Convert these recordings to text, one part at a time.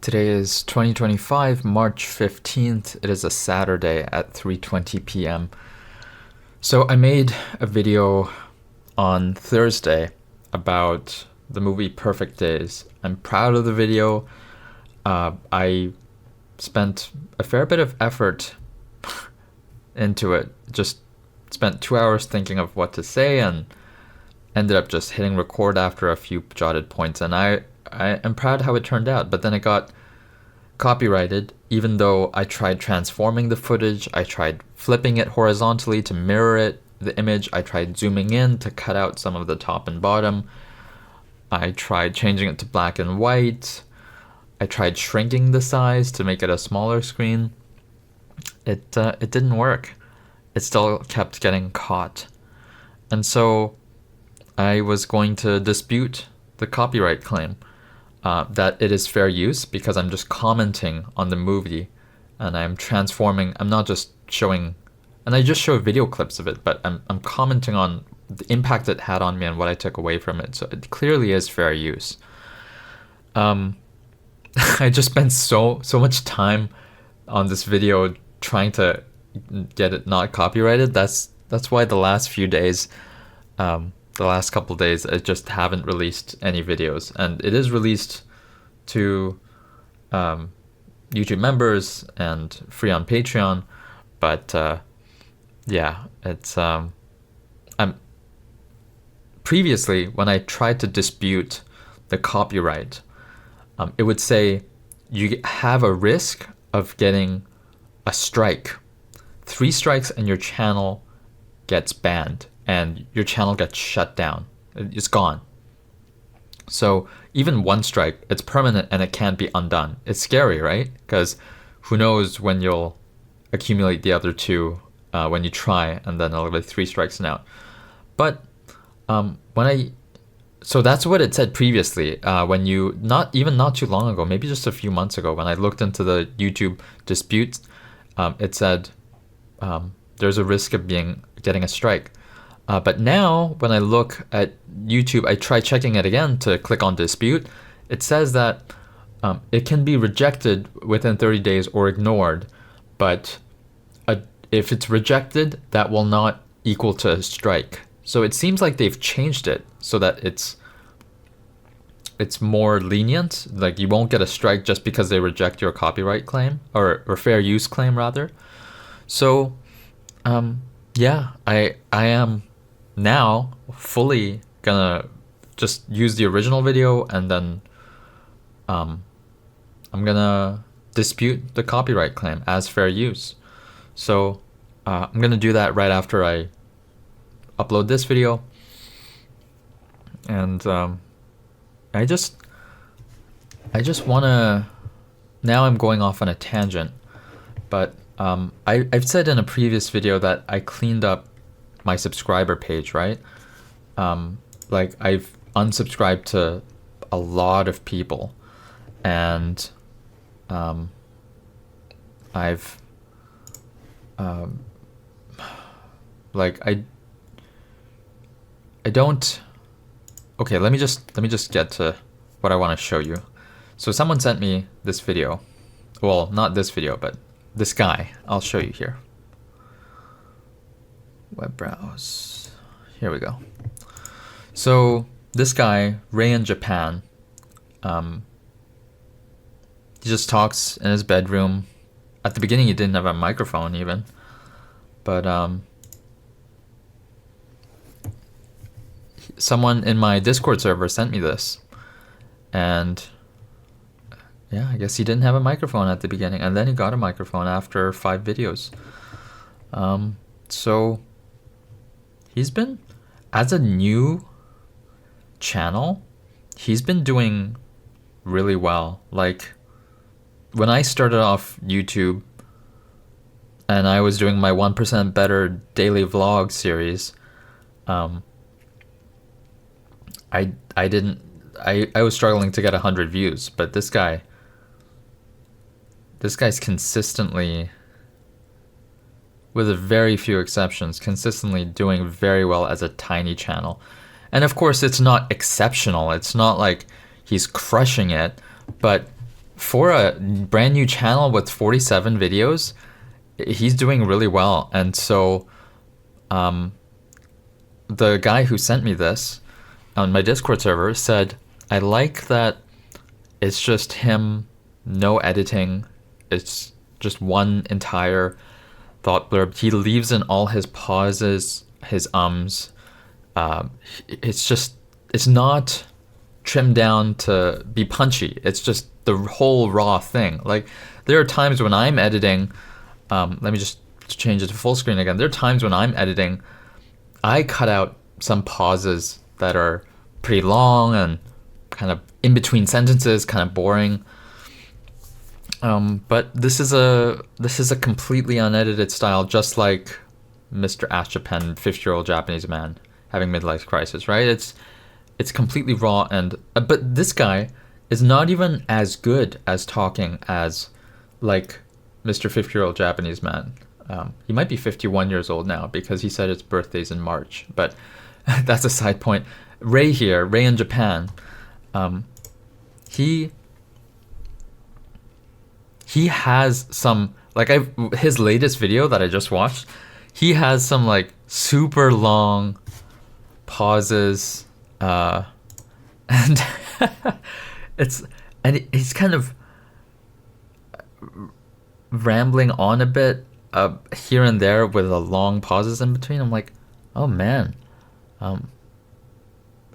Today is 2025, March 15th. It is a Saturday at 3:20 p.m. So I made a video on Thursday about the movie Perfect Days. I'm proud of the video. I spent a fair bit of effort into it. Just spent 2 hours thinking of what to say and ended up just hitting record after a few jotted points. And I am proud how it turned out. But then it got copyrighted, even though I tried transforming the footage. I tried flipping it horizontally to mirror the image. I tried zooming in to cut out some of the top and bottom. I tried changing it to black and white. I tried shrinking the size to make it a smaller screen. It didn't work. It still kept getting caught. And so I was going to dispute the copyright claim that it is fair use, because I'm just commenting on the movie and I'm transforming. I'm not just showing, and I just show video clips of it, but I'm commenting on the impact it had on me and what I took away from it. So it clearly is fair use. I just spent so much time on this video trying to get it not copyrighted. That's why the last few days, the last couple days, I just haven't released any videos. And it is released to YouTube members and free on Patreon, but yeah, it's I'm previously, when I tried to dispute the copyright, it would say you have a risk of getting a strike. 3 strikes and your channel gets banned and your channel gets shut down. It's gone. So even 1 strike, it's permanent and it can't be undone. It's scary, right? Because who knows when you'll accumulate the other 2 when you try, and then it'll be 3 strikes and out. But so that's what it said previously. When you not too long ago, maybe just a few months ago, when I looked into the YouTube disputes, it said there's a risk of getting a strike. But now when I look at YouTube, I try checking it again to click on dispute. It says that it can be rejected within 30 days or ignored, but if it's rejected, that will not equal to a strike. So it seems like they've changed it so that it's more lenient. Like you won't get a strike just because they reject your copyright claim, or fair use claim rather. So yeah, I am now fully gonna just use the original video, and then I'm gonna dispute the copyright claim as fair use. So I'm gonna do that right after I upload this video. And I just wanna, now I'm going off on a tangent, but I've said in a previous video that I cleaned up my subscriber page, right? Like I've unsubscribed to a lot of people, and I've like I don't. Okay, let me just get to what I want to show you. So someone sent me this video. Well, not this video, but this guy. I'll show you here. Web browse. Here we go. So this guy, Ray in Japan, he just talks in his bedroom. At the beginning, he didn't have a microphone even, but someone in my Discord server sent me this, and yeah, I guess he didn't have a microphone at the beginning, and then he got a microphone after 5 videos. So he's been, as a new channel, he's been doing really well. Like when I started off YouTube and I was doing my 1% Better daily vlog series, I was struggling to get 100 views, but this guy's consistently, with a very few exceptions, consistently doing very well as a tiny channel. And of course, it's not exceptional. It's not like he's crushing it, but for a brand new channel with 47 videos, he's doing really well. And so the guy who sent me this on my Discord server said, I like that it's just him, no editing. It's just one entire thought blurb. He leaves in all his pauses, his ums. It's not trimmed down to be punchy. It's just the whole raw thing. Like, there are times when I'm editing, let me just change it to full screen again. There are times when I'm editing, I cut out some pauses that are pretty long and kind of in between sentences, kind of boring. But this is a completely unedited style, just like Mr. Ash Japan, 50-year-old Japanese man having midlife crisis, right? It's completely raw, and but this guy is not even as good as talking as like Mr. 50-year-old Japanese man. He might be 51 years old now because he said his birthday's in March, but that's a side point. Ray here, Ray in Japan, he has some, like, his latest video that I just watched, he has some like super long pauses, and he's kind of rambling on a bit here and there with the long pauses in between. I'm like, oh man,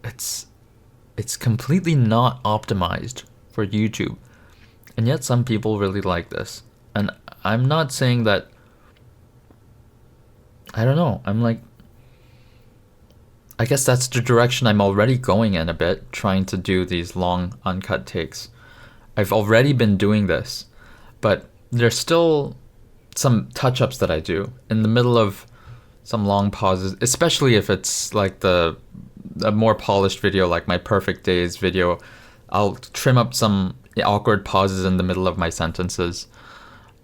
it's completely not optimized for YouTube, and yet some people really like this. And I'm not saying that, I don't know, I'm like, I guess that's the direction I'm already going in a bit, trying to do these long uncut takes. I've already been doing this, but there's still some touch-ups that I do in the middle of some long pauses, especially if it's like a more polished video, like my Perfect Days video. I'll trim up some awkward pauses in the middle of my sentences.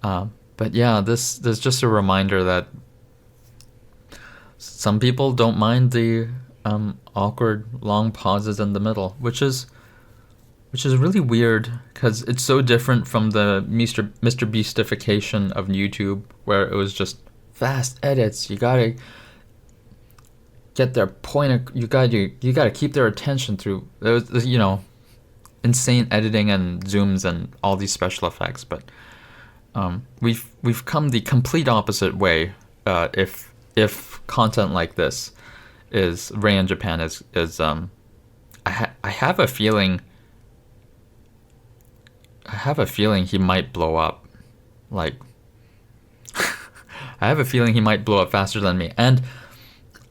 But yeah, there's just a reminder that some people don't mind the awkward long pauses in the middle, which is really weird because it's so different from the Mr. Beastification of YouTube, where it was just fast edits. You gotta get their point. You gotta keep their attention through. There was, insane editing and zooms and all these special effects. But we've come the complete opposite way. If content like this is Ray in Japan is I have a feeling he might blow up. Like, I have a feeling he might blow up faster than me. And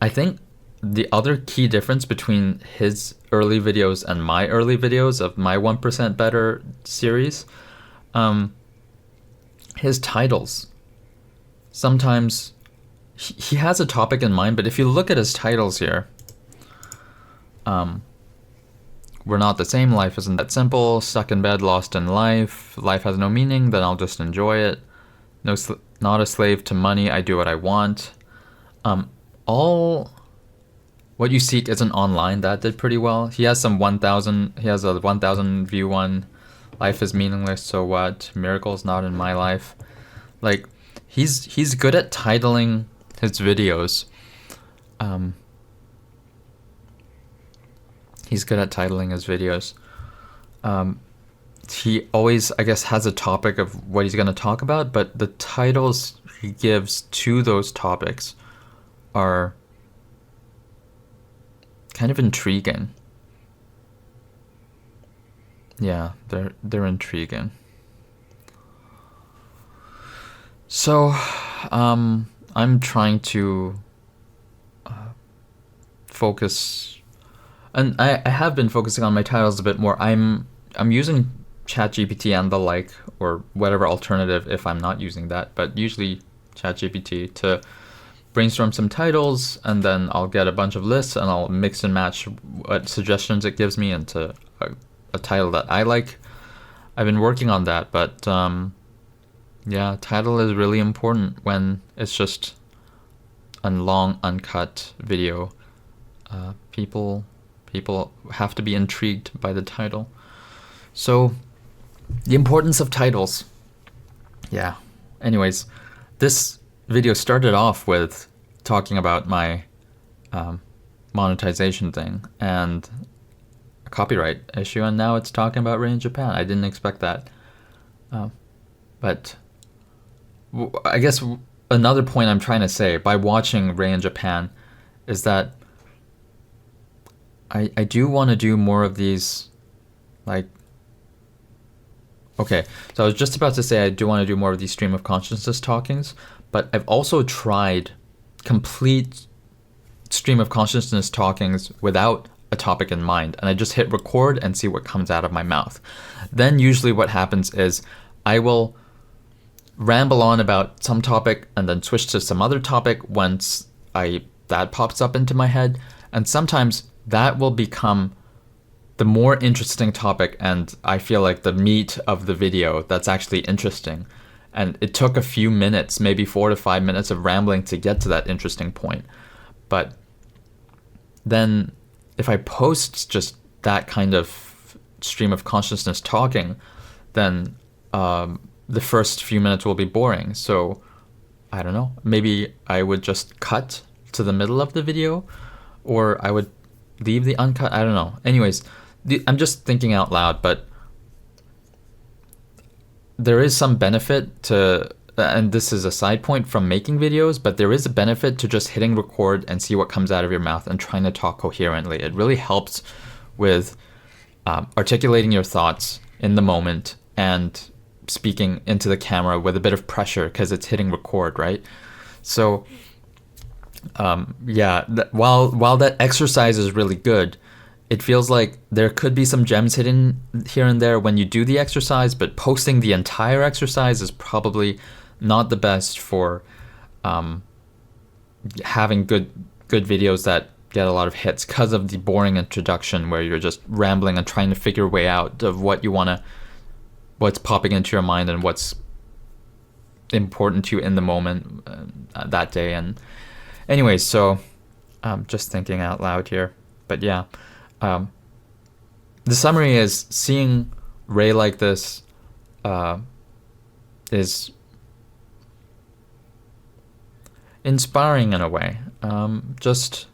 I think the other key difference between his early videos and my early videos of my 1% Better series, his titles. Sometimes he has a topic in mind, but if you look at his titles here, We're Not the Same, Life Isn't That Simple, Stuck in Bed, Lost in Life, Life Has No Meaning, Then I'll Just Enjoy It, Not a Slave to Money, I Do What I Want. All What You Seek Isn't Online, that did pretty well. He has a 1,000 view one, Life is Meaningless, So What, Miracles Not in My Life. Like, he's good at titling his videos. He's good at titling his videos. He always, I guess, has a topic of what he's going to talk about, but the titles he gives to those topics are kind of intriguing. Yeah, they're intriguing. So, I'm trying to focus. And I have been focusing on my titles a bit more. I'm using ChatGPT and the like, or whatever alternative if I'm not using that, but usually ChatGPT to brainstorm some titles, and then I'll get a bunch of lists and I'll mix and match what suggestions it gives me into a title that I like. I've been working on that, but yeah, title is really important when it's just a long uncut video. People have to be intrigued by the title. So The importance of titles. Yeah. Anyways, this video started off with talking about my monetization thing and a copyright issue, and now it's talking about Ray in Japan. I didn't expect that. But I guess another point I'm trying to say by watching Ray in Japan is that I do want to do more of these, like, okay, so I was just about to say I do want to do more of these stream of consciousness talkings, but I've also tried complete stream of consciousness talkings without a topic in mind, and I just hit record and see what comes out of my mouth. Then usually what happens is I will ramble on about some topic and then switch to some other topic once that pops up into my head, and sometimes that will become the more interesting topic, and I feel like the meat of the video that's actually interesting. And it took a few minutes, maybe 4 to 5 minutes of rambling to get to that interesting point. But then if I post just that kind of stream of consciousness talking, then the first few minutes will be boring. So I don't know, maybe I would just cut to the middle of the video, or I would leave the uncut. I don't know. Anyways, I'm just thinking out loud, but there is some benefit to, and this is a side point from making videos, but there is a benefit to just hitting record and see what comes out of your mouth and trying to talk coherently. It really helps with articulating your thoughts in the moment and speaking into the camera with a bit of pressure because it's hitting record, right? So yeah, while that exercise is really good, it feels like there could be some gems hidden here and there when you do the exercise, but posting the entire exercise is probably not the best for having good videos that get a lot of hits because of the boring introduction where you're just rambling and trying to figure your way out of what's popping into your mind and what's important to you in the moment that day. And anyways, so just thinking out loud here, but yeah. The summary is seeing Ray like this is inspiring in a way. Just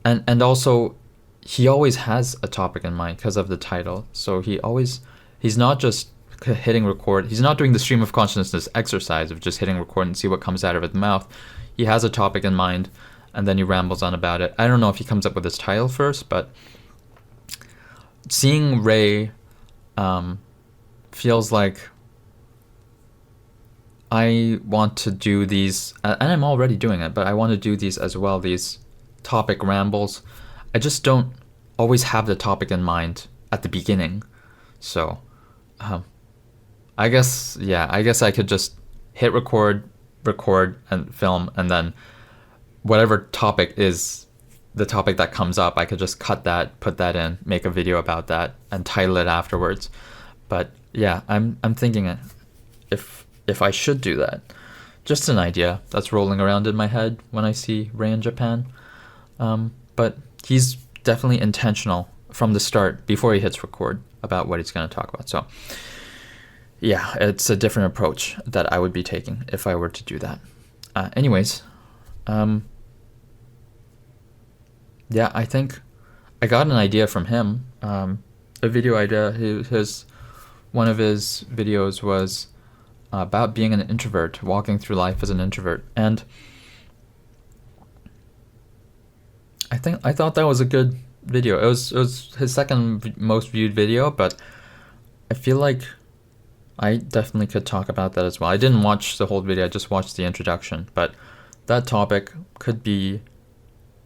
and also he always has a topic in mind because of the title. So he's not just hitting record. He's not doing the stream of consciousness exercise of just hitting record and see what comes out of his mouth. He has a topic in mind, and then he rambles on about it. I don't know if he comes up with his title first, but seeing Ray feels like I want to do these, and I'm already doing it, but I want to do these as well, these topic rambles. I just don't always have the topic in mind at the beginning. So I guess I could just hit record and film, and then whatever topic is the topic that comes up, I could just cut that, put that in, make a video about that, and title it afterwards. But yeah, I'm thinking if I should do that. Just an idea that's rolling around in my head when I see Ray in Japan. But he's definitely intentional from the start, before he hits record, about what he's going to talk about. So yeah, it's a different approach that I would be taking if I were to do that. Anyways, yeah, I think I got an idea from him, a video idea. One of his videos was about being an introvert, walking through life as an introvert, and I thought that was a good video. It was his second most viewed video, but I feel like I definitely could talk about that as well. I didn't watch the whole video, I just watched the introduction, but that topic could be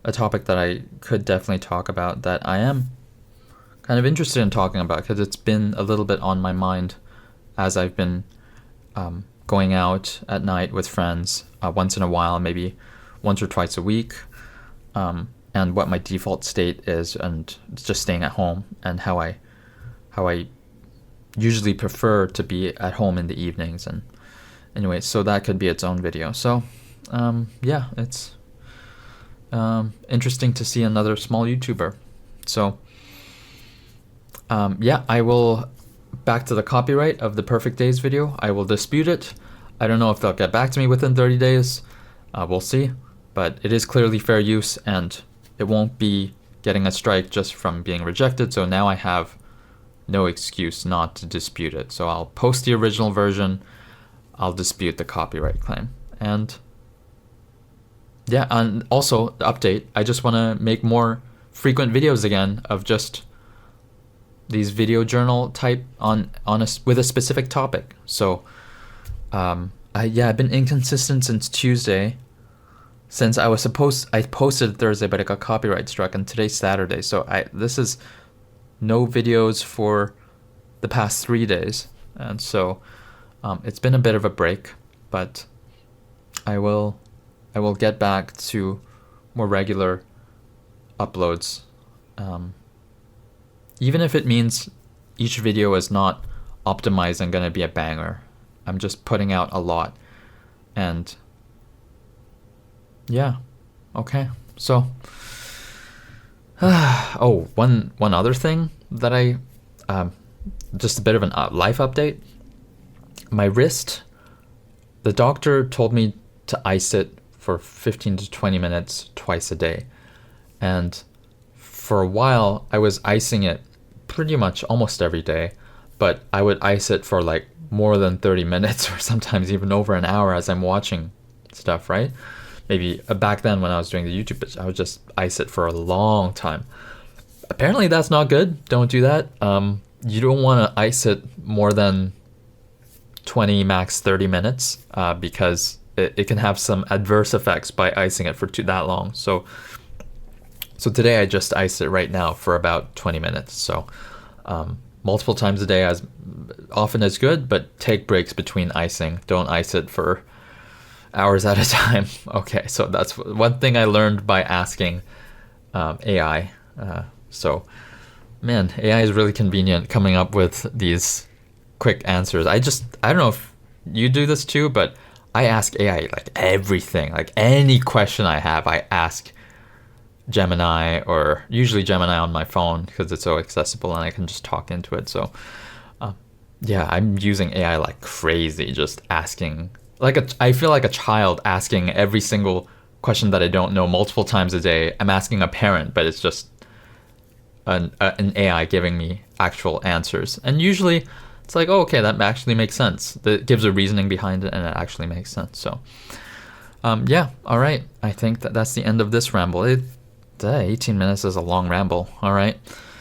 a topic that I could definitely talk about, that I am kind of interested in talking about, because it's been a little bit on my mind as I've been going out at night with friends once in a while, maybe once or twice a week, and what my default state is, and just staying at home, and how I usually prefer to be at home in the evenings. And anyway, so that could be its own video. So yeah, it's interesting to see another small YouTuber. So yeah, I will back to the copyright of the Perfect Days video. I will dispute it. I don't know if they'll get back to me within 30 days. We'll see. But it is clearly fair use, and it won't be getting a strike just from being rejected. So now I have no excuse not to dispute it. So I'll post the original version. I'll dispute the copyright claim. And yeah, and also the update. I just want to make more frequent videos again of just these video journal type with a specific topic. So I've been inconsistent since Tuesday, since I posted Thursday, but it got copyright struck, and today's Saturday. So this is no videos for the past 3 days, and so it's been a bit of a break, but I will get back to more regular uploads, even if it means each video is not optimized and gonna be a banger. I'm just putting out a lot, and yeah, okay. So one other thing that I just a bit of a life update. My wrist, the doctor told me to ice it for 15 to 20 minutes twice a day, and for a while I was icing it pretty much almost every day, but I would ice it for like more than 30 minutes or sometimes even over an hour as I'm watching stuff, right? Maybe back then when I was doing the YouTube, I would just ice it for a long time. Apparently that's not good. Don't do that. You don't want to ice it more than 20, max 30 minutes, because it can have some adverse effects by icing it for that long. So today I just iced it right now for about 20 minutes. So multiple times a day, as often as good, but take breaks between icing. Don't ice it for hours at a time. Okay, so that's one thing I learned by asking AI. So man, AI is really convenient coming up with these quick answers. I don't know if you do this too, but I ask AI like everything, like any question I have, I ask Gemini, or usually Gemini on my phone because it's so accessible and I can just talk into it. So yeah, I'm using AI like crazy, just asking I feel like a child asking every single question that I don't know multiple times a day. I'm asking a parent, but it's just an AI giving me actual answers. And usually it's like, oh, okay, that actually makes sense. That gives a reasoning behind it, and it actually makes sense. So yeah, all right. I think that's the end of this ramble. 18 minutes is a long ramble. All right.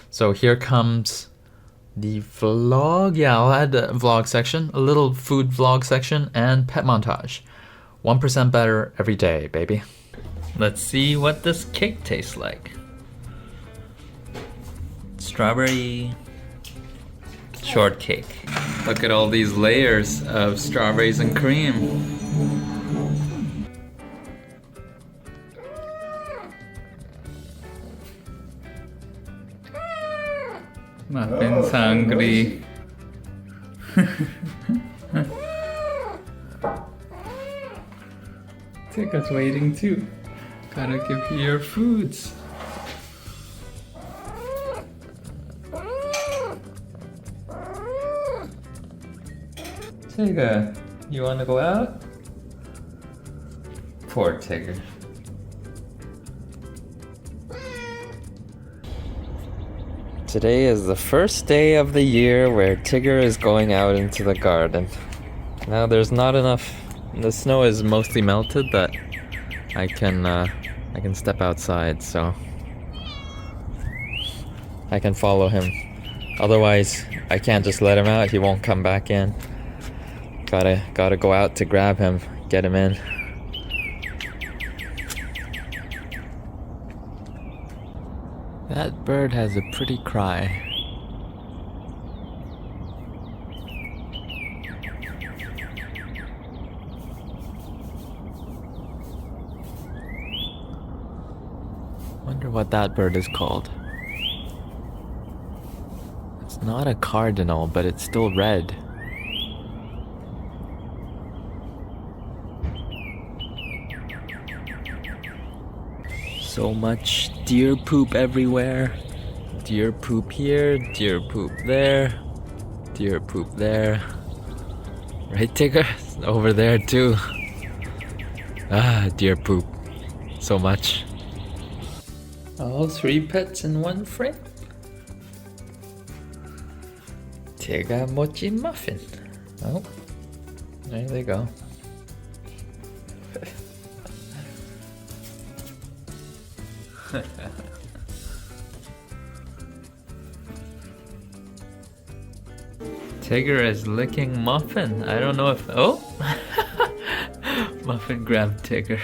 So here comes the vlog. Yeah, I'll add a vlog section, a little food vlog section, and pet montage. 1% better every day, baby. Let's see what this cake tastes like. Strawberry shortcake. Look at all these layers of strawberries and cream. Muffin's hungry. Tigger's waiting too. Gotta give you your foods. Tigger, you wanna go out? Poor Tigger. Today is the first day of the year where Tigger is going out into the garden. Now there's not enough, the snow is mostly melted, that I can step outside, so I can follow him. Otherwise, I can't just let him out, he won't come back in. Gotta go out to grab him, get him in. That bird has a pretty cry. Wonder what that bird is called. It's not a cardinal, but it's still red. So much deer poop everywhere. Deer poop here, deer poop there. Deer poop there. Right, Tigger? Over there too. Ah, deer poop. So much. All 3 pets in one frame. Tigger, Mochi, Muffin. Oh, there they go. Tigger is licking Muffin. I don't know if... Oh! Muffin grabbed Tigger.